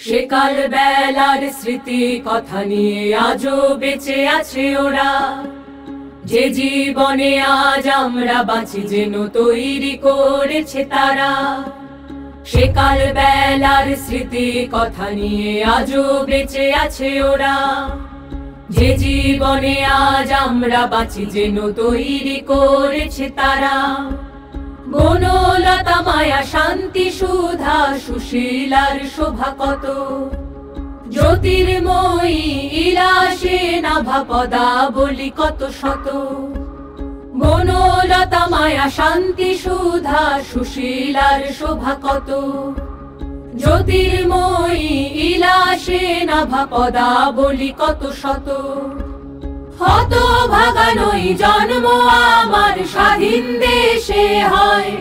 সেকাল বেলার স্মৃতি কথা নিয়ে আজও বেঁচে আছে ওরা, যে জীবনে আজ আমরা বাঁচি যেন তৈরি করেছে তারা। সেকাল বেলার স্মৃতি কথা নিয়ে আজও বেঁচে আছে ওরা, যে জীবনে আজ আমরা বাঁচি যেন তৈরি করেছে তারা। বনলতা মায়া শান্তি সুধা সুশীলার শোভা কত, জ্যোতির্ময়ী ইলাসে নাভা পদাবলী কত শত। বনলতা মায়া শান্তি সুধা সুশীলার শোভা কত, জ্যোতির্ময়ী ইলাসে নাভা পদাবলী কত শত। হতভাগা নই জন্ম আমার স্বাধীন দেশে হয়,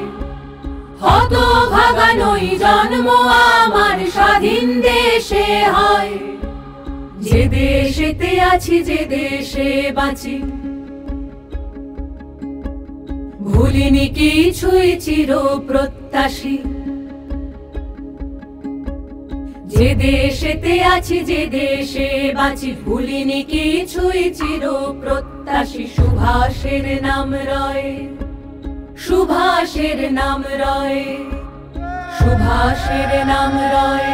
হতভাগা নই জন্ম আমার স্বাধীন দেশে হয়। যে দেশেতে আছি যে দেশে বাঁচি, ভুলিনি কিছুই চির প্রত্যাশী। যে দেশেতে আছি যে দেশে বাঁচি, ভুলিনি কিছুই চির প্রত্যাশী। সুভাষের নাম রয়, সুভাষের নাম রয়, সুভাষের নাম রয়।